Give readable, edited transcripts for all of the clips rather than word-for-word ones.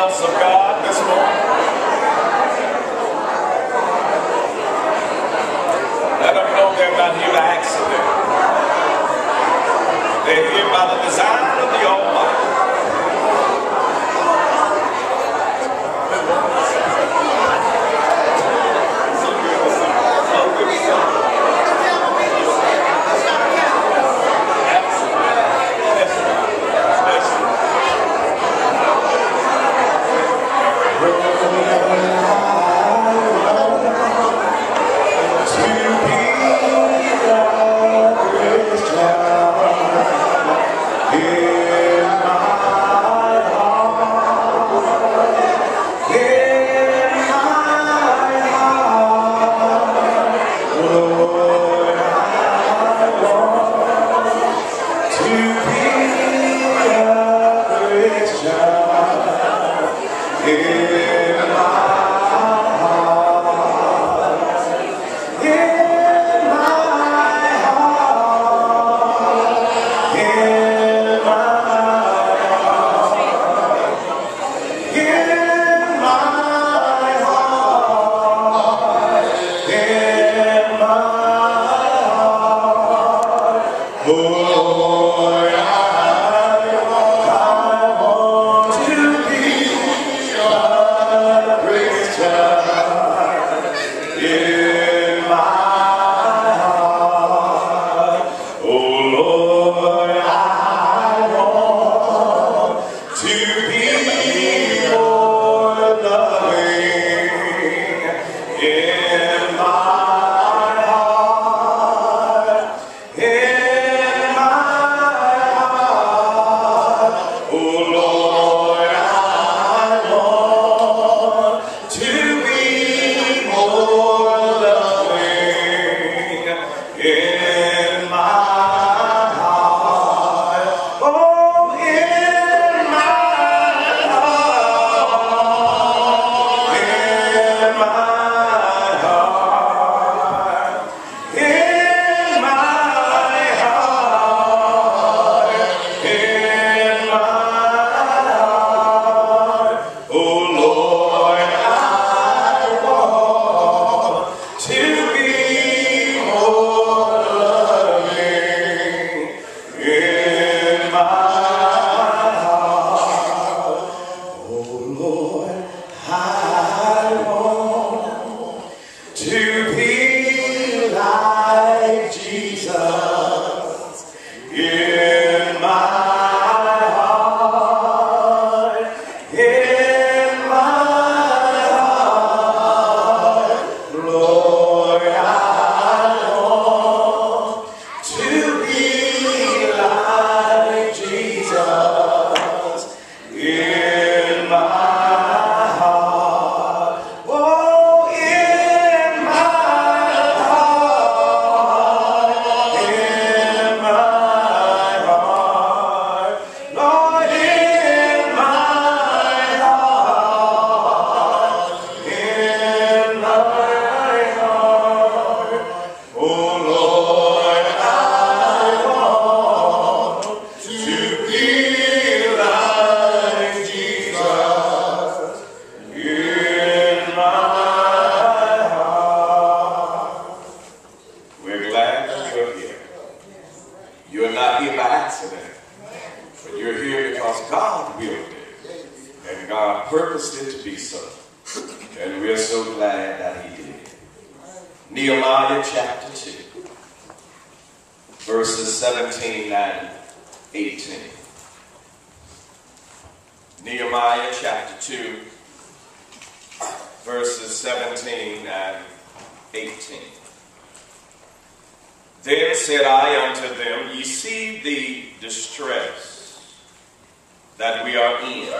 house of God this morning? Let them know they're not here by accident. They're here by the design of the Almighty. Nehemiah chapter 2, verses 17 and 18. Nehemiah chapter 2, verses 17 and 18. Then said I unto them, Ye see the distress that we are in,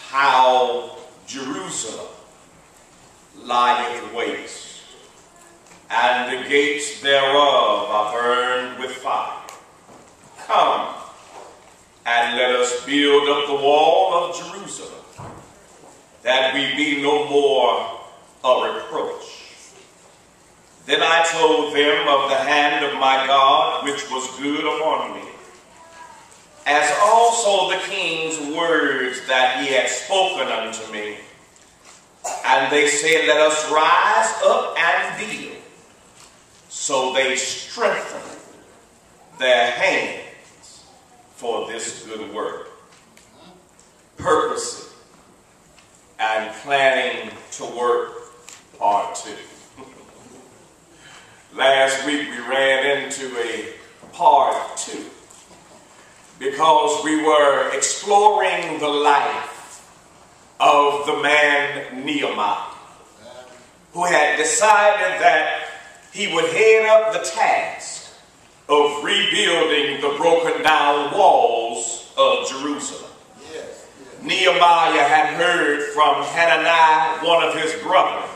how Jerusalem lieth waste, and the gates thereof are burned with fire. Come, and let us build up the wall of Jerusalem, that we be no more a reproach. Then I told them of the hand of my God, which was good upon me, as also the king's words that he had spoken unto me. And they said, let us rise up and build. So they strengthened their hands for this good work, purposing and planning to work part 2. Last week we ran into a part 2 because we were exploring the life of the man Nehemiah, who had decided that he would head up the task of rebuilding the broken down walls of Jerusalem. Nehemiah had heard from Hananiah, one of his brothers,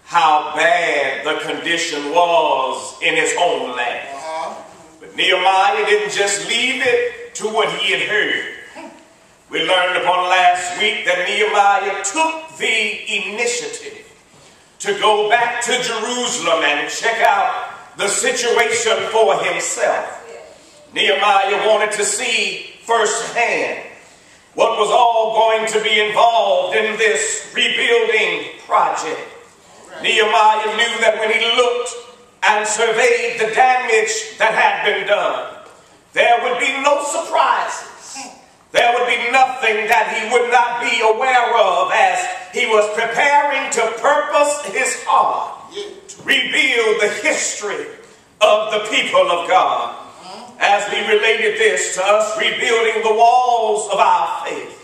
how bad the condition was in his own land. But Nehemiah didn't just leave it to what he had heard. We learned upon last week that Nehemiah took the initiative to go back to Jerusalem and check out the situation for himself. Nehemiah wanted to see firsthand what was all going to be involved in this rebuilding project. Nehemiah knew that when he looked and surveyed the damage that had been done, there would be no surprises. There would be nothing that he would not be aware of as he was preparing to purpose his heart to rebuild the history of the people of God. As we related this to us rebuilding the walls of our faith,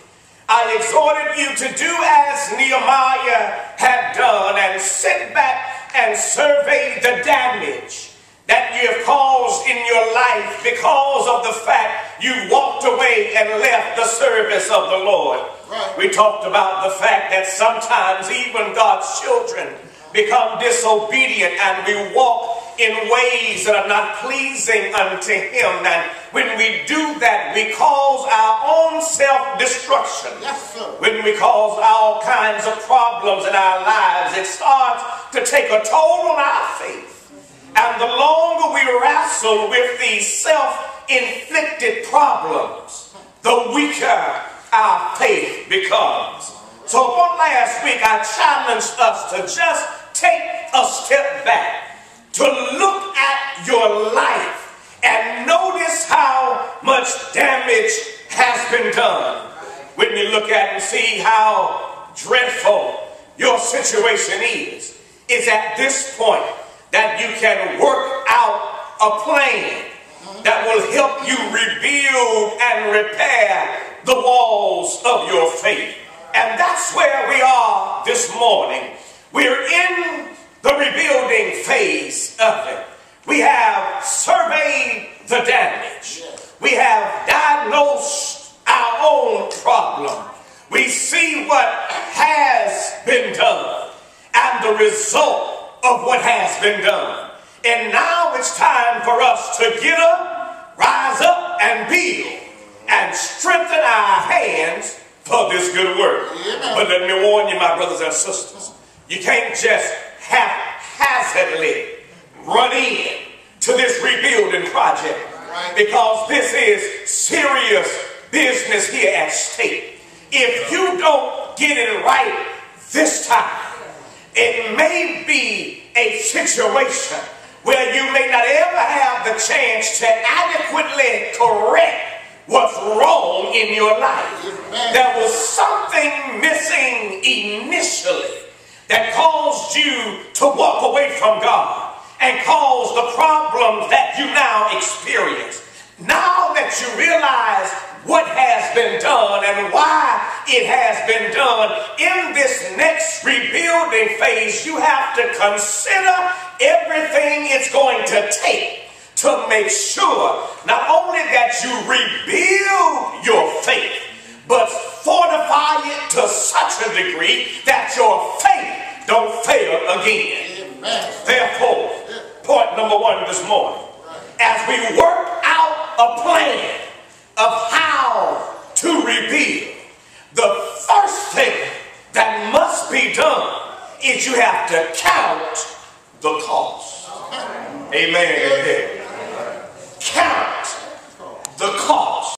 I exhorted you to do as Nehemiah had done and sit back and survey the damage that you have caused in your life because of the fact you walked away and left the service of the Lord. Right. We talked about the fact that sometimes even God's children become disobedient and we walk in ways that are not pleasing unto him. And when we do that, we cause our own self-destruction. Yes, sir. When we cause all kinds of problems in our lives, it starts to take a toll on our faith. And the longer we wrestle with these self-inflicted problems, the weaker our faith becomes. So on last week, I challenged us to just take a step back, to look at your life and notice how much damage has been done. When you look at and see how dreadful your situation is at this point that you can work out a plan that will help you rebuild and repair the walls of your faith. And that's where we are this morning. We're in the rebuilding phase of it. We have surveyed the damage. We have diagnosed our own problem. We see what has been done and the result of what has been done. And now it's time for us to get up, rise up, and build and strengthen our hands for this good work. But let me warn you, my brothers and sisters, you can't just haphazardly run in to this rebuilding project, because this is serious business here at stake. If you don't get it right this time, it may be a situation where you may not ever have the chance to adequately correct what's wrong in your life. There was something missing initially that caused you to walk away from God and caused the problems that you now experience. Now that you realize what has been done and why it has been done, in this next rebuilding phase, you have to consider everything it's going to take to make sure not only that you rebuild your faith, but fortify it to such a degree that your faith don't fail again. Therefore, point number 1 this morning, as we work out a plan of how to rebuild, the first thing that must be done is you have to count the cost. Amen.